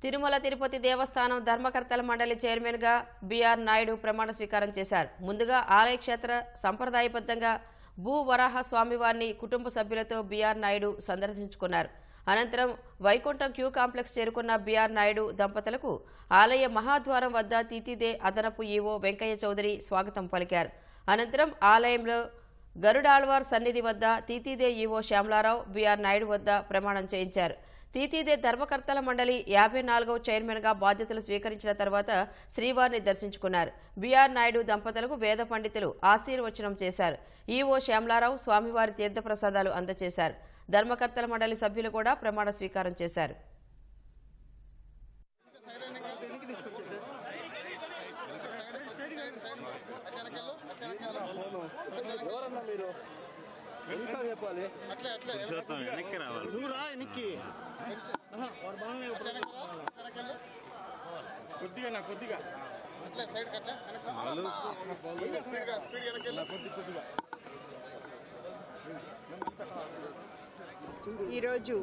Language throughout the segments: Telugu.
తిరుమల తిరుపతి దేవస్థానం ధర్మకర్తల మండలి చైర్మన్ గా బిఆర్ నాయుడు ప్రమాణ స్వీకారం చేశారు. ముందుగా ఆలయ క్షేత్ర సంప్రదాయబద్ధంగా భూ వరాహ స్వామివారిని కుటుంబ సభ్యులతో బిఆర్ నాయుడు సందర్శించుకున్నారు. అనంతరం వైకుంఠం క్యూ కాంప్లెక్స్ చేరుకున్న బిఆర్ నాయుడు దంపతులకు ఆలయ మహాద్వారం వద్ద తీతిదే అదనపు ఈవో వెంకయ్య చౌదరి స్వాగతం పలికారు. అనంతరం ఆలయంలో గరుడాళ్వార్ సన్నిధి వద్ద తీతిదే ఈవో శ్యామలారావు బిఆర్ నాయుడు వద్ద ప్రమాణం చేయించారు. తీతిదే ధర్మకర్తల మండలి 54వ చైర్మన్ గా బాధ్యతలు స్వీకరించిన తర్వాత శ్రీవారిని దర్శించుకున్నారు. బిఆర్ నాయుడు దంపతులకు వేద పండితులు ఆశీర్వచనం చేశారు. ఈవో శ్యామలారావు స్వామివారి తీర్థప్రసాదాలు అందజేశారు. ధర్మకర్తల మండలి సభ్యులు కూడా ప్రమాణ స్వీకారం చేశారు. ఈరోజు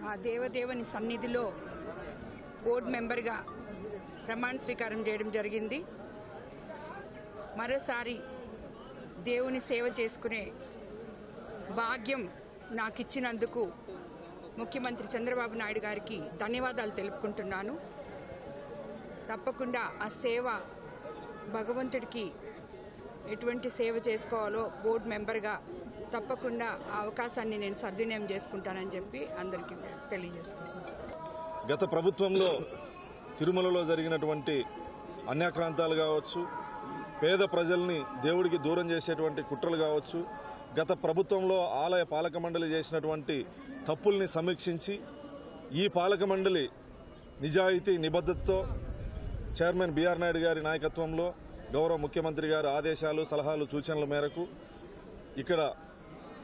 ఆ దేవదేవుని సన్నిధిలో బోర్డు మెంబర్గా ప్రమాణ స్వీకారం చేయడం జరిగింది. మరోసారి దేవుని సేవ చేసుకునే భాగ్యం నాకు ఇచ్చినందుకు ముఖ్యమంత్రి చంద్రబాబు నాయుడు గారికి ధన్యవాదాలు తెలుపుకుంటున్నాను. తప్పకుండా ఆ సేవ భగవంతుడికి ఎటువంటి సేవ చేసుకోవాలో బోర్డు మెంబర్గా తప్పకుండా ఆ అవకాశాన్ని నేను సద్వినియోగం చేసుకుంటానని చెప్పి అందరికీ తెలియజేసుకుంటున్నాను. గత ప్రభుత్వంలో తిరుమలలో జరిగినటువంటి అన్యాక్రాంతాలు కావచ్చు, పేద ప్రజల్ని దేవుడికి దూరం చేసేటువంటి కుట్రలు కావచ్చు, గత ప్రభుత్వంలో ఆలయ పాలక మండలి చేసినటువంటి తప్పుల్ని సమీక్షించి ఈ పాలక మండలి నిజాయితీ నిబద్ధతతో చైర్మన్ బిఆర్ నాయుడు గారి నాయకత్వంలో గౌరవ ముఖ్యమంత్రి గారి ఆదేశాలు, సలహాలు, సూచనల మేరకు ఇక్కడ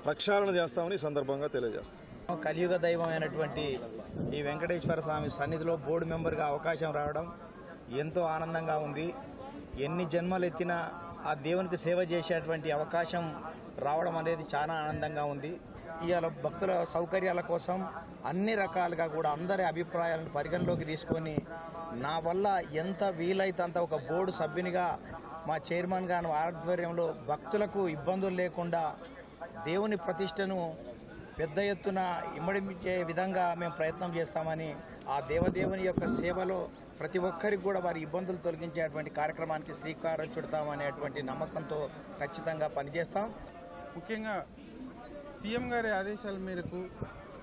ప్రక్షాళన చేస్తామని సందర్భంగా తెలియజేస్తాం. కలియుగ దైవమైనటువంటి ఈ వెంకటేశ్వర స్వామి సన్నిధిలో బోర్డు మెంబర్గా అవకాశం రావడం ఎంతో ఆనందంగా ఉంది. ఎన్ని జన్మలు ఎత్తినా ఆ దేవునికి సేవ చేసేటువంటి అవకాశం రావడం అనేది చాలా ఆనందంగా ఉంది. ఇవాళ భక్తుల సౌకర్యాల కోసం అన్ని రకాలుగా కూడా అందరి అభిప్రాయాలను పరిగణలోకి తీసుకొని నా వల్ల ఎంత వీలైతే అంత ఒక బోర్డు సభ్యునిగా మా చైర్మన్ గారి ఆధ్వర్యంలో భక్తులకు ఇబ్బందులు లేకుండా దేవుని ప్రతిష్టను పెద్ద ఎత్తున ఇమ్మడించే విధంగా మేము ప్రయత్నం చేస్తామని, ఆ దేవదేవుని యొక్క సేవలో ప్రతి ఒక్కరికి కూడా వారి ఇబ్బందులు తొలగించేటువంటి కార్యక్రమానికి శ్రీకారం చుడతామనేటువంటి నమ్మకంతో ఖచ్చితంగా పనిచేస్తాం. ముఖ్యంగా సీఎం గారి ఆదేశాల మేరకు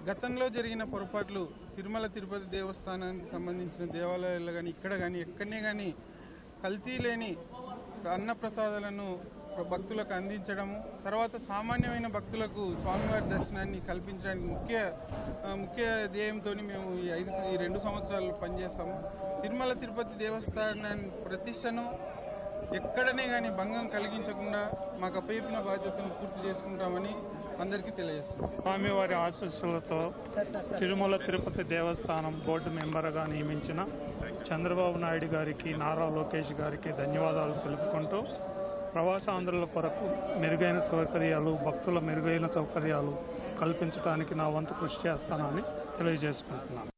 గతంలో జరిగిన పొరపాట్లు తిరుమల తిరుపతి దేవస్థానానికి సంబంధించిన దేవాలయాలు కానీ ఇక్కడ కానీ ఎక్కడనే కానీ కల్తీ లేని అన్నప్రసాదాలను భక్తులకు అందించడము, తర్వాత సామాన్యమైన భక్తులకు స్వామివారి దర్శనాన్ని కల్పించడానికి ముఖ్య ధ్యేయంతో మేము ఈ 2 సంవత్సరాలు పనిచేస్తాము. తిరుమల తిరుపతి దేవస్థానాన్ని ప్రతిష్టను ఎక్కడనే కానీ భంగం కలిగించకుండా మాకు అప్పయిన బాధ్యతను పూర్తి చేసుకుంటామని అందరికీ తెలియజేస్తున్నాం. స్వామివారి ఆశీస్సులతో తిరుమల తిరుపతి దేవస్థానం బోర్డు మెంబర్గా నియమించిన చంద్రబాబు నాయుడు గారికి, నారా లోకేష్ గారికి ధన్యవాదాలు తెలుపుకుంటూ ప్రవాసాంధ్రుల కొరకు మెరుగైన సౌకర్యాలు, భక్తుల మెరుగైన సౌకర్యాలు కల్పించడానికి నా వంతు కృషి చేస్తానని తెలియజేసుకుంటున్నాను.